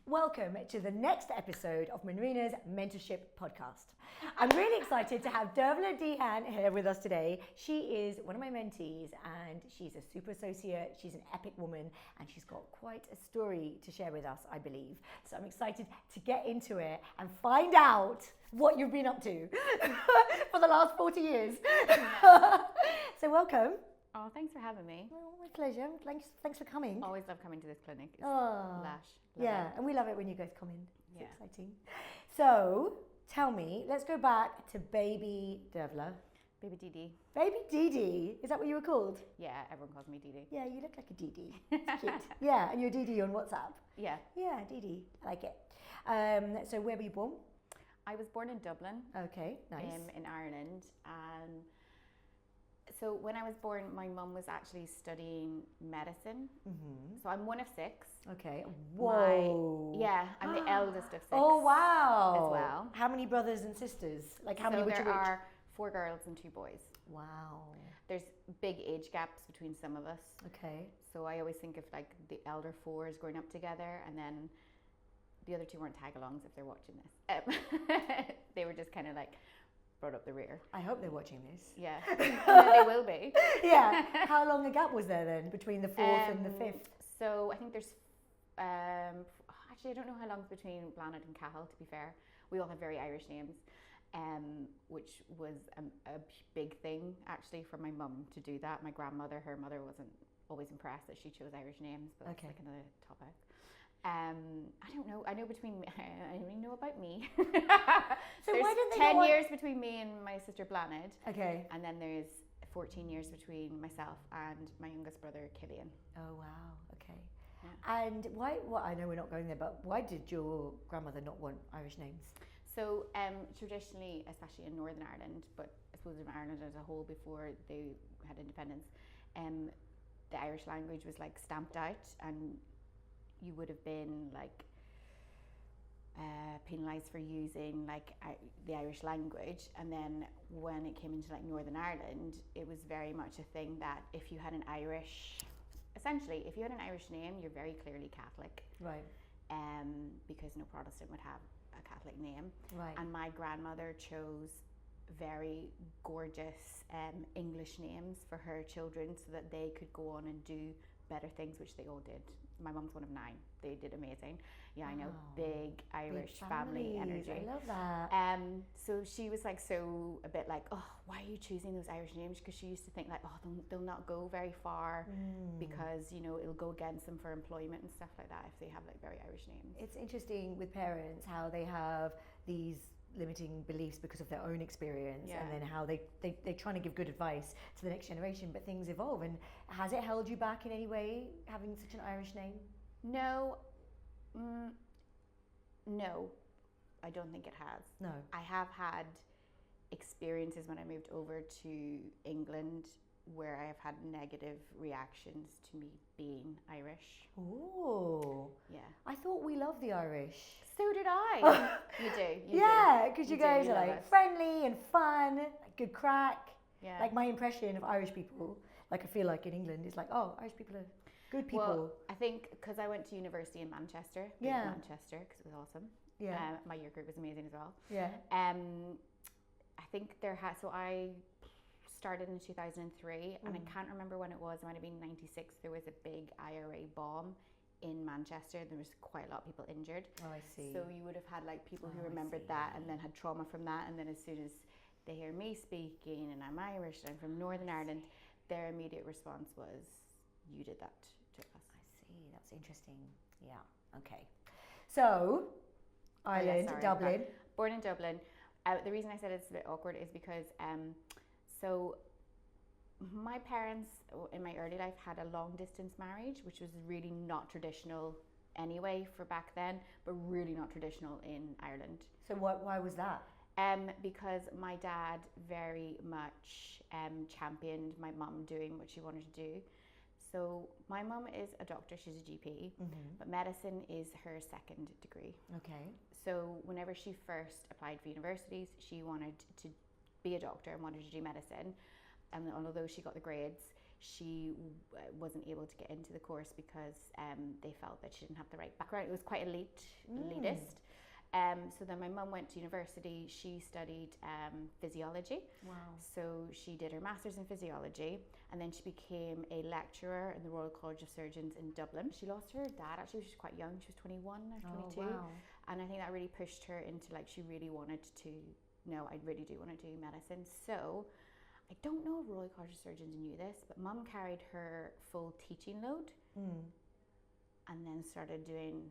Welcome to the next episode of Manrina's Mentorship podcast. I'm really excited to have Deirbhle here with us today. She is one of my mentees and she's a super associate, she's an epic woman and she's got quite a story to share with us, I believe. So I'm excited to get into it and find out what you've been up to for the last 40 years. So welcome. Oh, thanks for having me. Oh, my pleasure. Thanks for coming. Always love coming to this clinic. It's lush. Love Yeah, it. and we love it when you guys come in. It's Yeah. exciting. So, tell me, let's go back to baby Deirbhle. Baby Dee. Baby Dee. Is that what you were called? Yeah, everyone calls me Dee. Yeah, you look like a Dee. It's cute. Yeah, and you're Dee on WhatsApp. Yeah. Yeah, Dee. I like it. So where were you born? I was born in Dublin. Okay, nice. In Ireland. So when I was born, my mum was actually studying medicine. Mm-hmm. So I'm one of six. Okay. Whoa. I'm the eldest of six. Oh, wow. As well. How many brothers and sisters? Like how many would you there are 4 girls and 2 boys. Wow. There's big age gaps between some of us. Okay. So I always think of like the elder 4s growing up together, and then the other 2 weren't tag-alongs if they're watching this. They were just kind of like brought up the rear. I hope they're watching this. Yeah, and then they will be. Yeah. How long a gap was there then between the 4th and the 5th? So I think there's, actually I don't know how long's between Blanid and Cahill, to be fair. We all have very Irish names, which was a big thing actually for my mum to do that. My grandmother, her mother wasn't always impressed that she chose Irish names, but that's like another topic. I don't know. I know I only know about me. So there's why didn't they 10 years between me and my sister Blanid. Okay. And then there's 14 years between myself and my youngest brother Killian. Oh wow. Okay. Yeah. And why? Well, I know we're not going there, but why did your grandmother not want Irish names? So traditionally, especially in Northern Ireland, but I suppose in Ireland as a whole before they had independence, the Irish language was like stamped out, and you would have been like penalised for using like the Irish language. And then when it came into like Northern Ireland, it was very much a thing that if you had an Irish name, you're very clearly Catholic. Right. Because no Protestant would have a Catholic name. Right. And my grandmother chose very gorgeous English names for her children so that they could go on and do better things, which they all did. My mum's one of 9. They did amazing. Yeah, I know. Big Irish family energy. I love that. So she was like a bit like, oh, why are you choosing those Irish names? Because she used to think like, oh, they'll not go very far because, you know, it'll go against them for employment and stuff like that if they have like very Irish names. It's interesting with parents how they have these limiting beliefs because of their own experience, and then how they're trying to give good advice to the next generation, but things evolve. And has it held you back in any way having such an Irish name? No, no, I don't think it has. No. I have had experiences when I moved over to England where I have had negative reactions to me being Irish. Oh. Yeah. I thought we loved the Irish. So did I. You do. Yeah, because you guys are love like us. friendly and fun, like good crack. Yeah. Like my impression of Irish people, like I feel like in England, is like, oh, Irish people are good people. Well, I think because I went to university in Manchester. Yeah. Manchester, because it was awesome. Yeah. My year group was amazing as well. Yeah. I think so I started in 2003, and I can't remember when it was. It might have been 96. There was a big IRA bomb in Manchester. There was quite a lot of people injured. Oh, I see. So you would have had like people who remembered that and then had trauma from that, and then as soon as they hear me speaking and I'm Irish and I'm from Northern Ireland, their immediate response was, you did that to us. I see. That's interesting. Yeah. Okay. So, Ireland, Dublin. Born in Dublin. The reason I said it's a bit awkward is because so my parents in my early life had a long distance marriage, which was really not traditional anyway for back then, but really not traditional in Ireland. So why was that? Because my dad very much championed my mum doing what she wanted to do. So my mum is a doctor, she's a GP, but medicine is her second degree. Okay. So whenever she first applied for universities, she wanted to be a doctor and wanted to do medicine. And although she got the grades, she wasn't able to get into the course because they felt that she didn't have the right background. It was quite elitist. So then my mum went to university. She studied physiology. Wow. So she did her master's in physiology, and then she became a lecturer in the Royal College of Surgeons in Dublin. She lost her dad actually. She was quite young. She was 21 or 22. Wow. And I think that really pushed her into like, she really wanted to, no, I really do want to do medicine. So I don't know if Royal College of Surgeons knew this, but mum carried her full teaching load and then started doing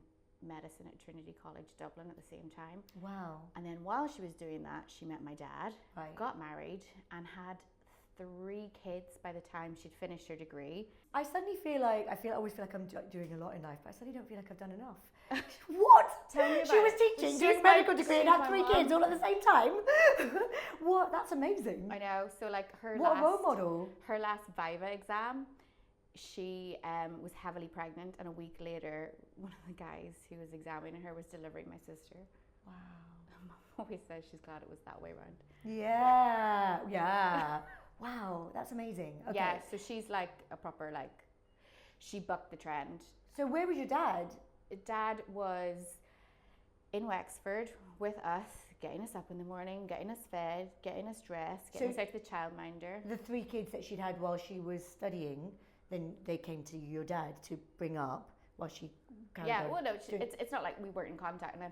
medicine at Trinity College Dublin at the same time. Wow. And then while she was doing that, she met my dad, Right. got married, and had 3 kids by the time she'd finished her degree. I suddenly feel like, I always feel like I'm doing a lot in life, but I suddenly don't feel like I've done enough. What? Tell me She about was it. teaching, She's doing a my- medical degree, and she's had my 3 mom. kids all at the same time. What? That's amazing. I know. So like her What a last role model. her last Viva exam, she was heavily pregnant, and a week later, one of the guys who was examining her was delivering my sister. Wow. Mum always says she's glad it was that way around. Yeah. Yeah. Wow. That's amazing. Okay. Yeah, so she's like a proper, like, she bucked the trend. So where was your dad? Dad was in Wexford with us, getting us up in the morning, getting us fed, getting us dressed, getting us out to the childminder. The 3 kids that she'd had while she was studying, then they came to your dad to bring up while she carried on. Well, no, doing- it's not like we weren't in contact, and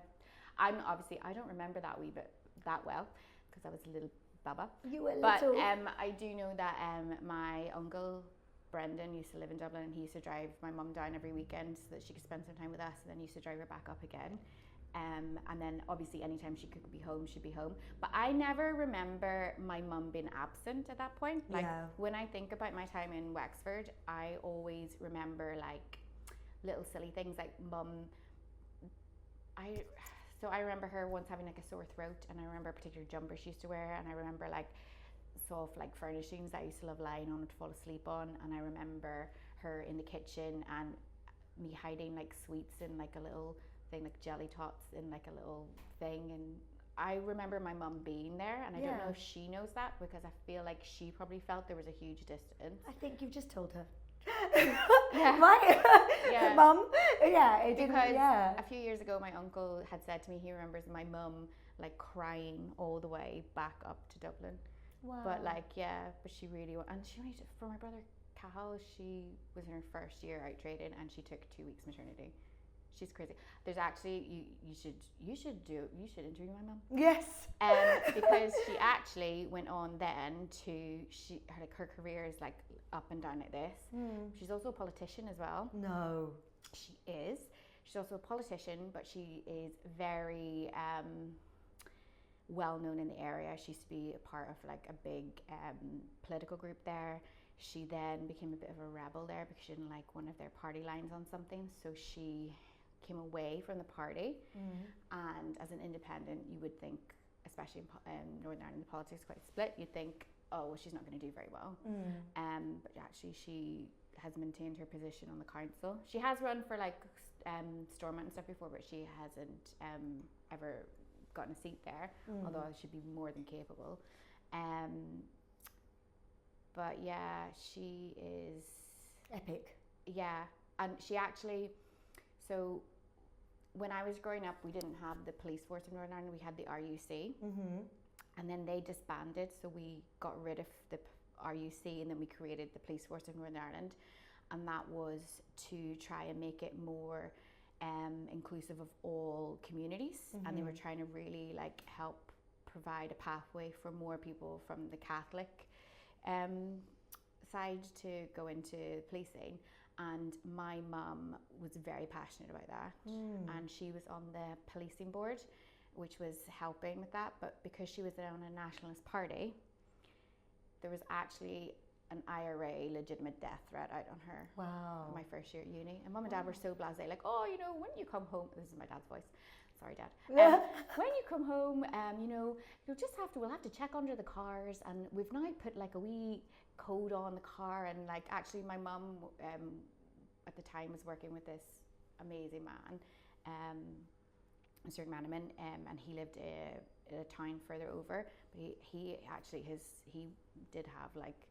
I'm obviously, I don't remember that wee bit that well because I was a little baba. You were But little. I do know that my uncle Brendan used to live in Dublin, and he used to drive my mum down every weekend so that she could spend some time with us, and then used to drive her back up again. And then obviously anytime she could be home, she'd be home. But I never remember my mum being absent at that point. Like Yeah. when I think about my time in Wexford, I always remember like little silly things like mum. So I remember her once having like a sore throat, and I remember a particular jumper she used to wear, and I remember like soft like furnishings that I used to love lying on to fall asleep on, and I remember her in the kitchen and me hiding like sweets in like a little thing, like jelly tots in like a little thing, and I remember my mum being there, and I don't know if she knows that, because I feel like she probably felt there was a huge distance. I think you've just told her. Yeah. Right? Yeah. Mum? Yeah, it didn't, Because yeah. a few years ago, my uncle had said to me he remembers my mum like crying all the way back up to Dublin. Wow. But like, yeah, but she really, and she only, for my brother Cahill, she was in her first year out trading, and she took 2 weeks maternity. She's crazy. There's actually, you should interview my mum. Yes. Because she actually went on then to, her career is like up and down like this. She's also a politician as well. No. She is. She's also a politician, but she is very well known in the area. She used to be a part of like a big political group there. She then became a bit of a rebel there because she didn't like one of their party lines on something. So she came away from the party, and as an independent, you would think, especially in Northern Ireland, the politics is quite split. You'd think, oh, well, she's not going to do very well. But actually, she has maintained her position on the council. She has run for like Stormont and stuff before, but she hasn't ever gotten a seat there, although she'd be more than capable. But yeah, she is Epic. yeah, and she actually, so when I was growing up, we didn't have the police force in Northern Ireland. We had the RUC, and then they disbanded, so we got rid of the RUC, and then we created the police force of Northern Ireland, and that was to try and make it more inclusive of all communities, and they were trying to really like help provide a pathway for more people from the Catholic side to go into policing. And my mum was very passionate about that, and she was on the policing board, which was helping with that. But because she was on a nationalist party, there was actually an IRA legitimate death threat out on her. Wow. My first year at uni, and mum and dad were so blasé, like, oh, you know, when you come home, this is my dad's voice. Sorry, Dad. When you come home, you know, we'll have to check under the cars, and we've now put like a wee code on the car, and like actually my mum at the time was working with this amazing man, Mr. McManaman, and he lived in a town further over, but he actually he did have like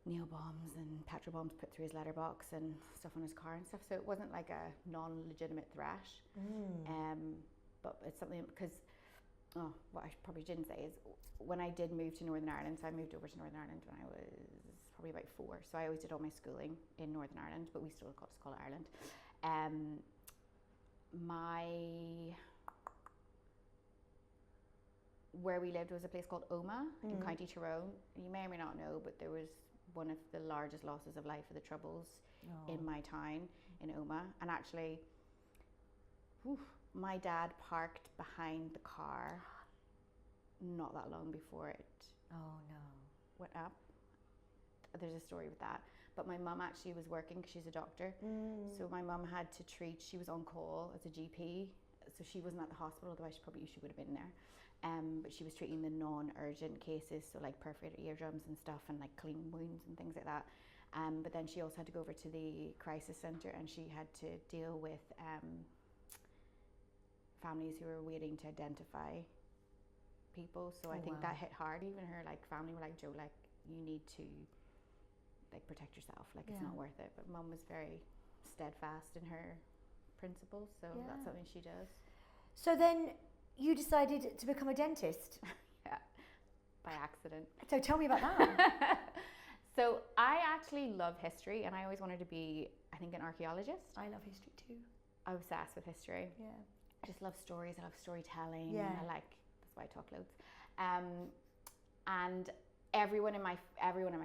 nail bombs and petrol bombs put through his letterbox and stuff on his car and stuff. So it wasn't like a non-legitimate threat. But it's something, because what I probably didn't say is when I did move to Northern Ireland, so I moved over to Northern Ireland when I was probably about 4. So I always did all my schooling in Northern Ireland, but we still got to call it Ireland. Where we lived was a place called Omagh in County Tyrone. You may or may not know, but there was one of the largest losses of life of the Troubles in my town in Omagh. And actually, my dad parked behind the car not that long before it went up. There's a story with that. But my mum actually was working because she's a doctor. So my mum had to treat, she was on call as a GP. So she wasn't at the hospital, otherwise she would have been there. But she was treating the non-urgent cases, so like perforated eardrums and stuff, and like clean wounds and things like that. But then she also had to go over to the crisis centre, and she had to deal with families who were waiting to identify people. So I think that hit hard. Even her like family were like, Joe, like you need to like protect yourself, like it's not worth it. But Mum was very steadfast in her principles, so that's something she does. So then you decided to become a dentist? Yeah, by accident. So tell me about that. So I actually love history, and I always wanted to be, I think, an archaeologist. I love history too. I'm obsessed with history. Yeah. I just love stories. I love storytelling. Yeah. That's why I talk loads. And everyone in my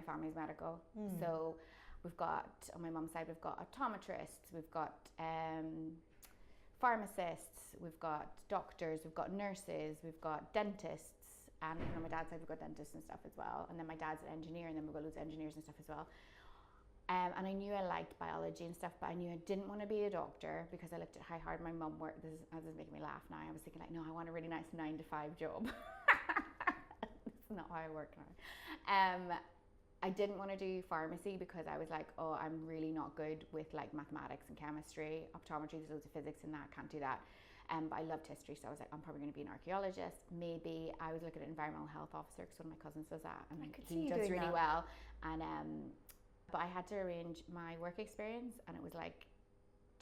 family is medical. So we've got, on my mum's side, we've got optometrists, we've got pharmacists, we've got doctors, we've got nurses, we've got dentists, and on my dad's side we've got dentists and stuff as well. And then my dad's an engineer, and then we've got loads of engineers and stuff as well. And I knew I liked biology and stuff, but I knew I didn't want to be a doctor because I looked at how hard my mum worked. This is making me laugh now. I was thinking like, no, I want a really nice 9-to-5 job. That's not how I work now. I didn't want to do pharmacy because I was like, oh, I'm really not good with like mathematics and chemistry. Optometry, there's loads of physics in that, can't do that. But I loved history, so I was like, I'm probably going to be an archaeologist. Maybe I was looking at environmental health officer because one of my cousins does that, and he does really well. And but I had to arrange my work experience, and it was like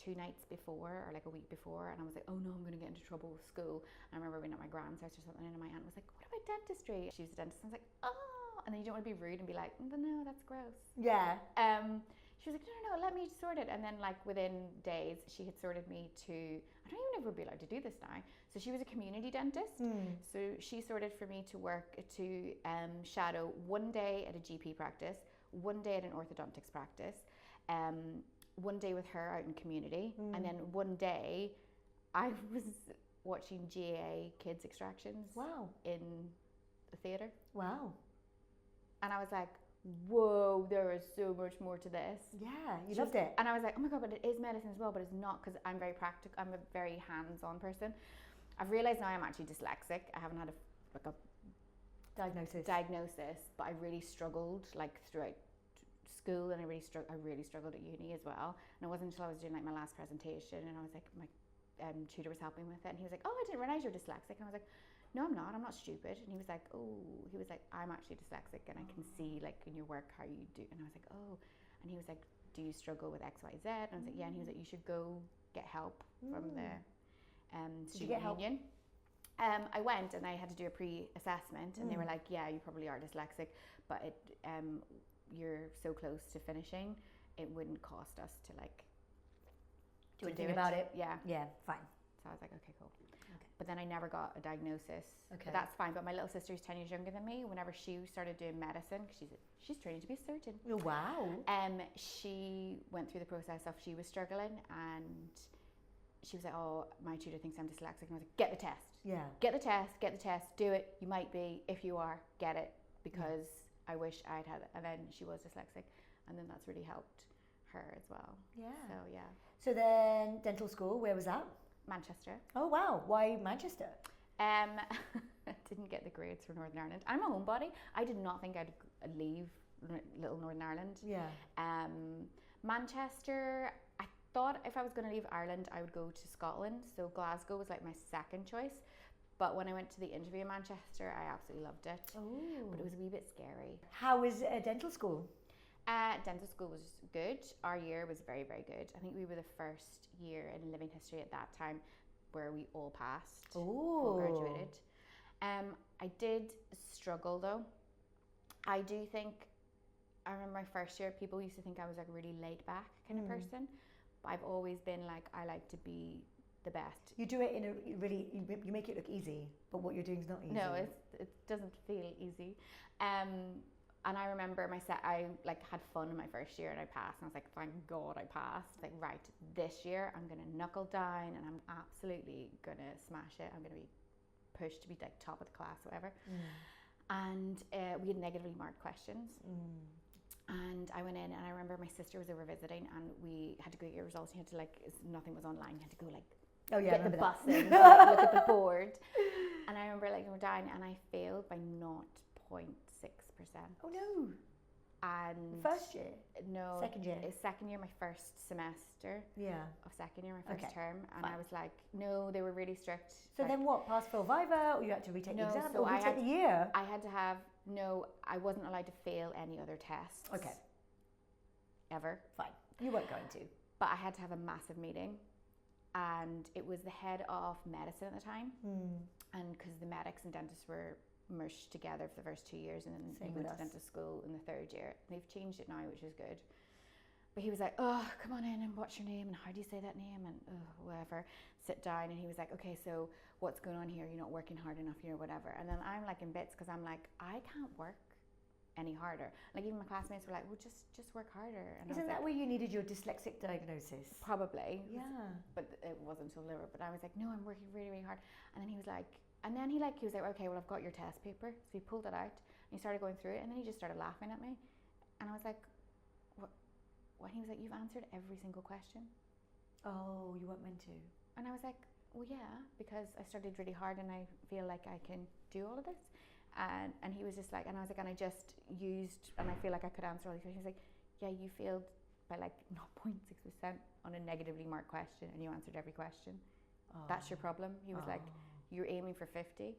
2 nights before or like a week before, and I was like, oh no, I'm going to get into trouble with school. And I remember being at my grand's house or something, and my aunt was like, what about dentistry? She was a dentist, and I was like, oh, and then you don't want to be rude and be like, no, that's gross. Yeah. She was like, no, let me sort it. And then like within days, she had sorted me to, I don't even know if we'd be allowed to do this now. So she was a community dentist. So she sorted for me to work, to shadow 1 day at a GP practice, 1 day at an orthodontics practice, 1 day with her out in community, and then 1 day I was watching GAA kids extractions in the theatre. Wow. And I was like, whoa, there is so much more to this. Yeah, you loved it. And I was like, oh my God, but it is medicine as well, but it's not, because I'm very practical. I'm a very hands-on person. I've realised now I'm actually dyslexic. I haven't had a diagnosis, but I really struggled like throughout school, and I really struggled at uni as well. And it wasn't until I was doing like my last presentation, and I was like, my tutor was helping with it, and he was like, oh, I didn't realise you're dyslexic. And I was like, no, I'm not stupid. And he was like, I'm actually dyslexic, and I can see like in your work how you do. And I was like, oh. And he was like, do you struggle with X, Y, Z? And I was like, yeah. And he was like, you should go get help from the student union. I went, and I had to do a pre-assessment, and they were like, yeah, you probably are dyslexic, but you're so close to finishing, it wouldn't cost us to like do anything about it. Yeah, fine. So I was like, okay, cool. But then I never got a diagnosis. Okay. But that's fine. But my little sister's 10 years younger than me. Whenever she started doing medicine, because she's training to be a surgeon. Oh, wow. She went through the process of, she was struggling, and she was like, oh, my tutor thinks I'm dyslexic. And I was like, get the test. Yeah. Get the test, do it. You might be. If you are, get it. Because I wish I'd had it. And then she was dyslexic. And then that's really helped her as well. Yeah. So, yeah. So then dental school, where was that? Manchester. Oh wow, why Manchester? Didn't get the grades for Northern Ireland. I'm a homebody. I did not think I'd leave little Northern Ireland. Yeah. Manchester, I thought if I was going to leave Ireland, I would go to Scotland. So Glasgow was like my second choice. But when I went to the interview in Manchester, I absolutely loved it. Oh. But it was a wee bit scary. How was dental school? Dental school was good. Our year was very, very good. I think we were the first year in living history at that time where we all passed. All graduated. I did struggle though. I do think, I remember my first year, people used to think I was like a really laid back kind of person. But I've always been like, I like to be the best. You do it in a really, you make it look easy, but what you're doing is not easy. No, it doesn't feel easy. And I remember I like had fun in my first year and I passed and I was like, thank God I passed. Like, right, this year I'm gonna knuckle down and I'm absolutely gonna smash it. I'm gonna be pushed to be like top of the class, whatever. And we had negatively marked questions. And I went in and I remember my sister was over visiting and we had to go get your results. You had to like, nothing was online. You had to go like, get the bus in, like, look at the board. And I remember like going down and I failed by 0.6%. Oh no. And first year? No. Second year? Second year, my first semester. Yeah. Of second year, my first term. And Fine. I was like, no, they were really strict. So like, then what, pass, fail, viva, or you had to retake the exam, so or retake the year? I had to have, I wasn't allowed to fail any other tests. Okay. Ever. Fine. You weren't going to. But I had to have a massive meeting. And it was the head of medicine at the time. And because the medics and dentists were merged together for the first 2 years and then we went to dental school in the third year. They've changed it now, which is good. But he was like, oh, come on in and what's your name and how do you say that name and whatever. Sit down. And he was like, okay, so what's going on here? You're not working hard enough here, whatever. And then I'm like in bits because I'm like, I can't work any harder. Like even my classmates were like, well, just work harder. And Isn't that where you needed your dyslexic diagnosis? Probably. Yeah. But it wasn't until later. But I was like, no, I'm working really, really hard. And then he was like, okay, well, I've got your test paper. So he pulled it out and he started going through it and then he just started laughing at me. And I was like, what? And he was like, you've answered every single question. Oh, you weren't meant to. And I was like, well, yeah, because I studied really hard and I feel like I can do all of this. And he was just like, and I was like, and I just used, and I feel like I could answer all these questions. He was like, yeah, you failed by like 0.6% on a negatively marked question and you answered every question. That's your problem. He was like, you're aiming for 50.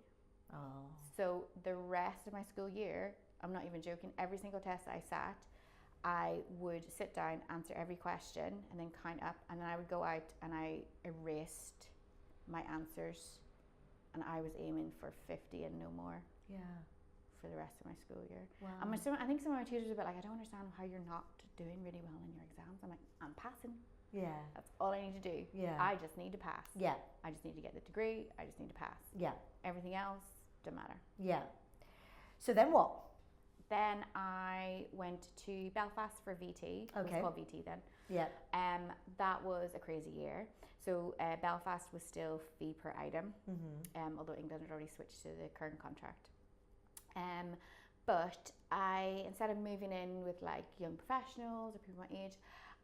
So the rest of my school year, I'm not even joking, every single test I sat, I would sit down, answer every question and then count up, and then I would go out and I erased my answers and I was aiming for 50 and no more. Yeah. For the rest of my school year. Wow. And I think some of my tutors are a bit like, I don't understand how you're not doing really well in your exams. I'm like, I'm passing. Yeah. That's all I need to do. Yeah. I just need to pass. Yeah. I just need to get the degree. I just need to pass. Yeah. Everything else doesn't matter. Yeah. So then what? Then I went to Belfast for VT. It was called VT then. Yeah. That was a crazy year. So Belfast was still fee per item, although England had already switched to the current contract. But I, instead of moving in with like young professionals or people my age,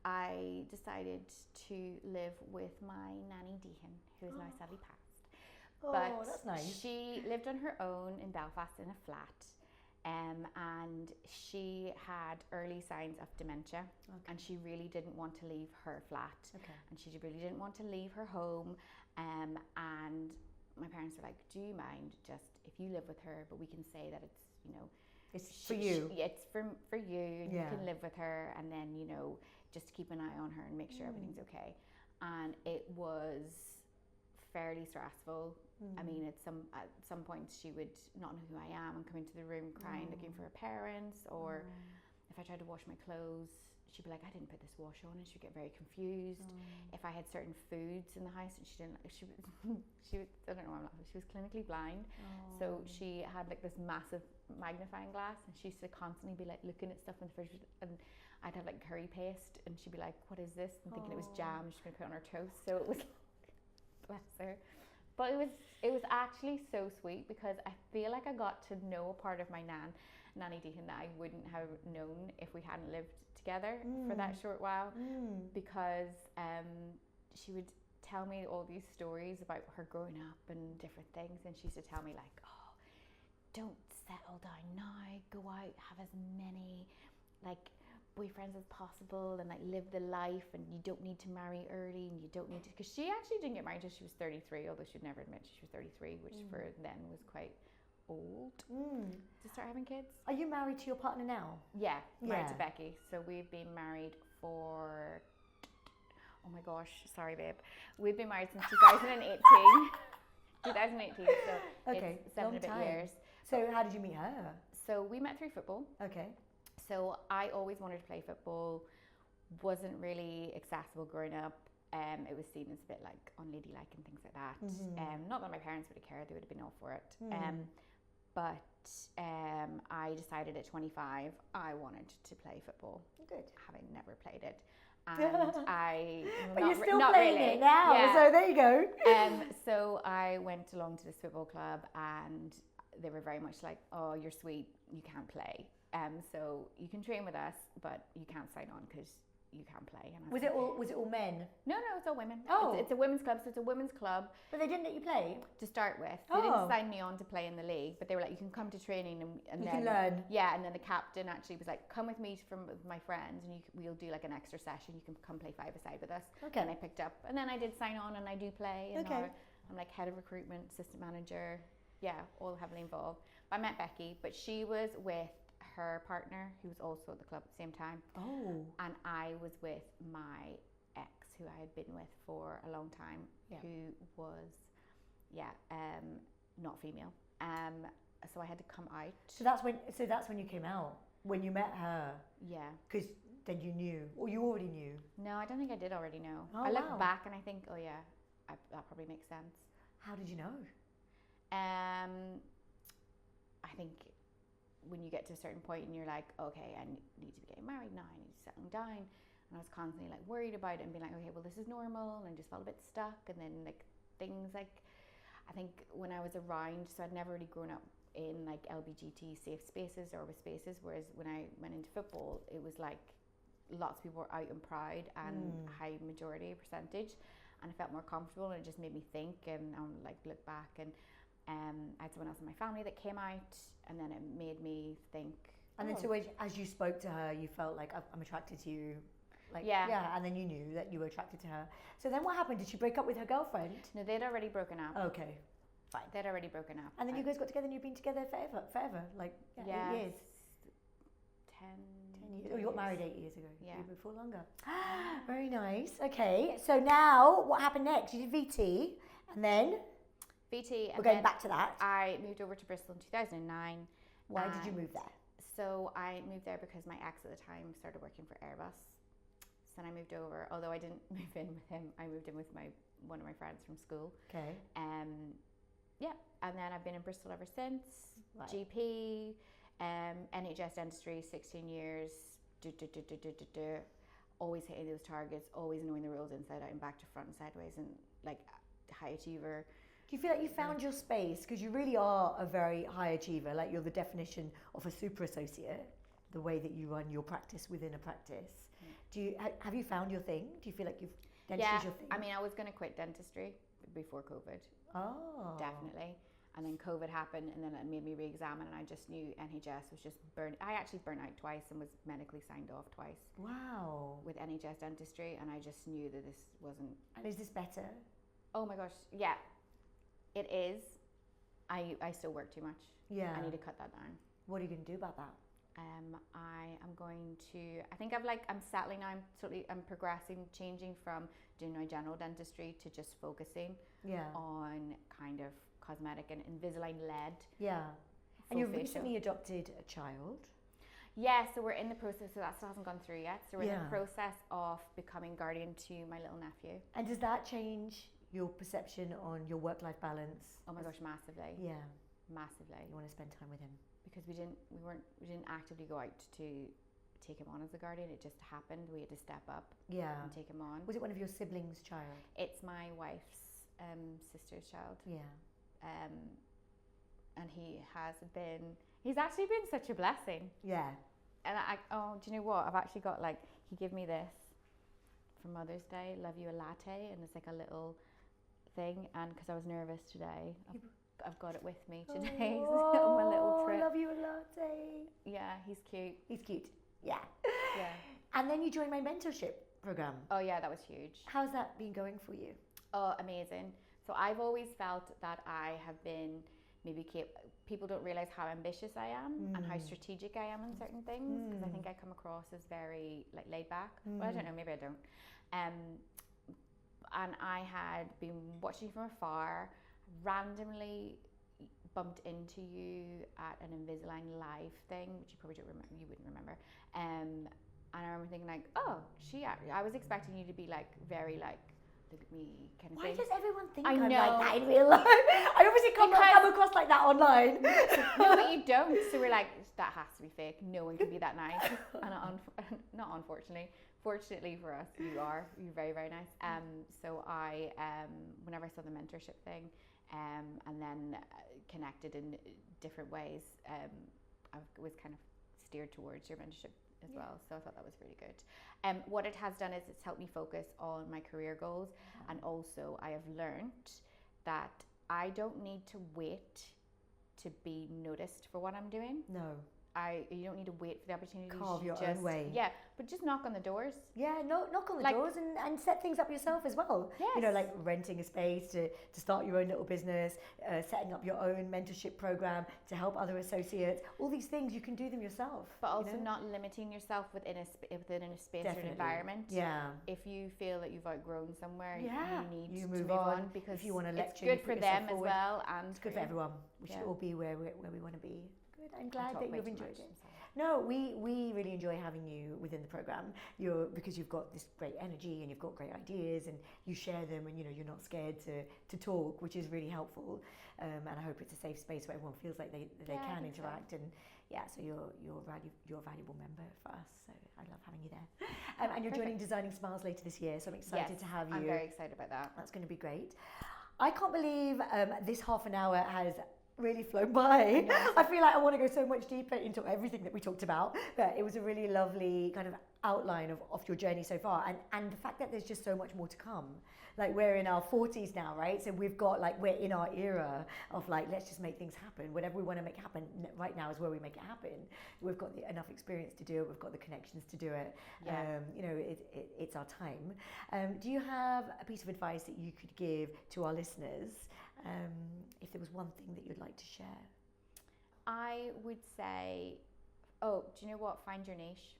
I decided to live with my nanny Deirbhle, who is now sadly passed. Oh, but that's nice. She lived on her own in Belfast in a flat, and she had early signs of dementia, and she really didn't want to leave her flat, and she really didn't want to leave her home, and my parents were like, do you mind just if you live with her, but we can say that it's, you know, it's for you. It's for you, and you can live with her, and then, you know, just keep an eye on her and make sure everything's okay. And it was fairly stressful. I mean, at some points she would not know who I am and come into the room crying, looking for her parents, or if I tried to wash my clothes, she'd be like, I didn't put this wash on, and she'd get very confused. If I had certain foods in the house and she didn't, she I don't know why I'm laughing, she was clinically blind, so she had like this massive magnifying glass, and she used to constantly be like looking at stuff in the fridge, and I'd have like curry paste, and she'd be like, what is this? And thinking it was jam, she's going to put it on her toast. So it was, bless her. But it was actually so sweet, because I feel like I got to know a part of my nanny Deirbhle that I wouldn't have known if we hadn't lived together for that short while, because she would tell me all these stories about her growing up and different things, and she used to tell me like, oh, don't settle down now, go out, have as many like boyfriends as possible, and like live the life, and you don't need to marry early, and you don't need to, because she actually didn't get married until she was 33, although she'd never admit she was 33, which for then was quite old to start having kids. Are you married to your partner now? Yeah, married to Yeah. Becky. So we've been married for, oh my gosh, sorry babe. We've been married since 2018. 2018, so Okay, it's 7 long a bit time. years. So how did you meet her? So we met through football. Okay. So I always wanted to play football. Wasn't really accessible growing up. It was seen as a bit like unladylike and things like that. Not that my parents would have cared; they would have been all for it. But I decided at 25 I wanted to play football. Good. Having never played it, and But not you're still not playing really. it now, Yeah. so there you go. So I went along to this football club, and they were very much like, "Oh, you're sweet, you can't play. So you can train with us, but you can't sign on because you can't play." And I Was it all men? No, it's all women. Oh. It's a women's club, so it's a women's club But they didn't let you play? to start with. They Oh. didn't sign me on to play in the league, but they were like, "You can come to training and You then can learn. Yeah, and then the captain actually was like, "Come with me with my friends, and we'll do like an extra session. You can come play 5-a-side with us." Okay. And I picked up, and then I did sign on, and I do play. And Okay. now I'm like head of recruitment, assistant manager. Yeah, all heavily involved. But I met Becky, but she was with her partner, who was also at the club at the same time. Oh. And I was with my ex, who I had been with for a long time, Yeah. who was, not female. So I had to come out. So that's when you came out, when you met her, Yeah. because then you knew, or you already knew. No, I don't think I did already know. Oh, I look wow. back and I think, oh yeah, that probably makes sense. How did you know? I think when you get to a certain point and you're like, okay, I need to be getting married now, I need to settle down. And I was constantly like worried about it and being like, okay, well, this is normal. And I just felt a bit stuck. And then like things like, I think when I was around, so I'd never really grown up in like LGBT safe spaces or with spaces. Whereas when I went into football, it was like lots of people were out and proud and high majority percentage. And I felt more comfortable, and it just made me think and like look back. And I had someone else in my family that came out, and then it made me think. And then so as you spoke to her, you felt like, I'm attracted to you. Like, Yeah. And then you knew that you were attracted to her. So then what happened? Did she break up with her girlfriend? No, they'd already broken up. Okay, fine. They'd already broken up. And then you guys got together and you've been together forever, like 8 years. 10 years. Oh, you got married 8 years ago. Yeah. You before longer. Very nice. Okay, so now what happened next? You did VT, and then VT. And we're going then back to that. I moved over to Bristol in 2009. Why did you move there? So I moved there because my ex at the time started working for Airbus. So then I moved over. Although I didn't move in with him, I moved in with one of my friends from school. Okay. And then I've been in Bristol ever since. Right. GP, NHS dentistry, 16 years. Always hitting those targets, always knowing the rules inside out and back to front and sideways, and like high achiever. Do you feel like you found your space? Because you really are a very high achiever. Like, you're the definition of a super associate, the way that you run your practice within a practice. Have you found your thing? Do you feel like dentistry's your thing? I mean, I was going to quit dentistry before COVID. Oh. Definitely. And then COVID happened, and then it made me re-examine, and I just knew NHS was just I actually burnt out twice and was medically signed off twice. Wow. With NHS dentistry, and I just knew that this wasn't. And is this better? Oh my gosh, yeah, it is. I still work too much. Yeah. I need to cut that down. What are you going to do about that? I am going to. I think I'm settling now. I'm progressing, changing from doing my general dentistry to just focusing on kind of cosmetic and Invisalign led. Yeah. And you've facial. recently adopted a child. Yeah, so we're in the process, so that still hasn't gone through yet. So we're in Yeah. the process of becoming guardian to my little nephew. And does that change your perception on your work-life balance? Oh my gosh, massively. Yeah. Massively. You want to spend time with him. Because we didn't actively go out to take him on as a guardian. It just happened. We had to step up Yeah. and take him on. Was it one of your siblings' child? It's my wife's sister's child. Yeah. And he's actually been such a blessing. Yeah. And do you know what? I've actually got he gave me this for Mother's Day, love you a latte, and it's like a little thing. And because I was nervous today, I've got it with me today on my little trip. Love you a latte. Yeah, he's cute. He's cute. Yeah. Yeah. And then you joined my mentorship program. Oh yeah, that was huge. How's that been going for you? Oh, amazing. So I've always felt that I have been people don't realize how ambitious I am and how strategic I am in certain things, because I think I come across as very like laid back. Well, I don't know, maybe I don't. And I had been watching you from afar, randomly bumped into you at an Invisalign live thing, which you probably don't remember, you wouldn't remember. And I remember thinking like, oh, I was expecting you to be like very like, look at me kind of Why thing. does everyone think I I'm know. like that in real life? I obviously come across like that online. No, but you don't. So we're like, that has to be fake. No one can be that nice. And not unfortunately. Fortunately for us, you're very, very nice. So I, whenever I saw the mentorship thing, and then connected in different ways, I was kind of steered towards your mentorship as well. So I thought that was really good. What it has done is it's helped me focus on my career goals, and also I have learned that I don't need to wait to be noticed for what I'm doing. No. You don't need to wait for the opportunity. Carve your own way. Yeah, but just knock on the doors. Yeah, knock on the doors and set things up yourself as well. Yes. You know, like renting a space to start your own little business, setting up your own mentorship program to help other associates. All these things, you can do them yourself. But also not limiting yourself within a space Definitely. or an environment. Yeah. If you feel that you've outgrown somewhere, you need to move on, because if you want to it's good for them as well, and it's good for everyone. We should all be where we want to be. Good. I'm glad that you've enjoyed it. No, we really enjoy having you within the program. Because you've got this great energy and you've got great ideas and you share them, and you're not scared to talk, which is really helpful. And I hope it's a safe space where everyone feels like they can interact. So. And so you're a valuable member for us. So I love having you there. And you're joining Designing Smiles later this year. So I'm excited to have you. I'm very excited about that. That's going to be great. I can't believe this half an hour has really flown by. I feel like I want to go so much deeper into everything that we talked about, but it was a really lovely kind of outline of your journey so far, and the fact that there's just so much more to come. Like, we're in our 40s now, right? So we've got we're in our era of let's just make things happen. Whatever we want to make happen right now is where we make it happen. We've got enough experience to do it. We've got the connections to do it. It's our time. Do you have a piece of advice that you could give to our listeners, if there was one thing that you'd like to share? I would say, do you know what? Find your niche.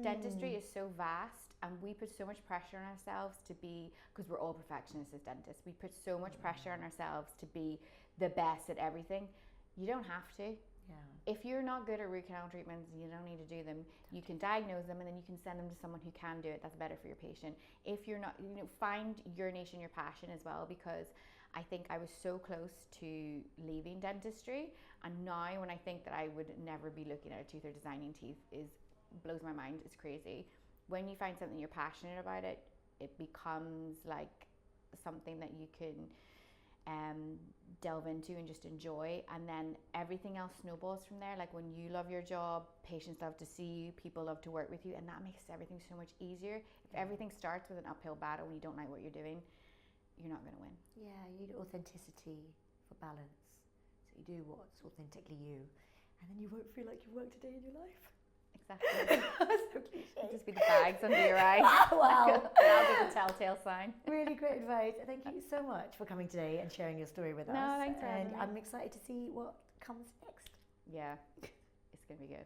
Dentistry is so vast, and we put so much pressure on ourselves to be, because we're all perfectionists as dentists, we put so much pressure on ourselves to be the best at everything. You don't have to. Yeah. If you're not good at root canal treatments, you don't need to do them. You can diagnose them, and then you can send them to someone who can do it. That's better for your patient. If you're not, find your niche and your passion as well, because I think I was so close to leaving dentistry, and now when I think that I would never be looking at a tooth or designing teeth blows my mind. It's crazy. When you find something you're passionate about, it becomes like something that you can delve into and just enjoy, and then everything else snowballs from there. Like, when you love your job, patients love to see you, people love to work with you, and that makes everything so much easier. If everything starts with an uphill battle and you don't like what you're doing, you're not going to win. Yeah, you need authenticity for balance. So you do what's authentically you, and then you won't feel like you've worked a day in your life. Exactly. So cliche. It'll just be the bags under your eyes. Wow. That'll be the telltale sign. Really great advice. Thank you so much for coming today and sharing your story with us. No, thanks for having me. I'm excited to see what comes next. Yeah, it's going to be good.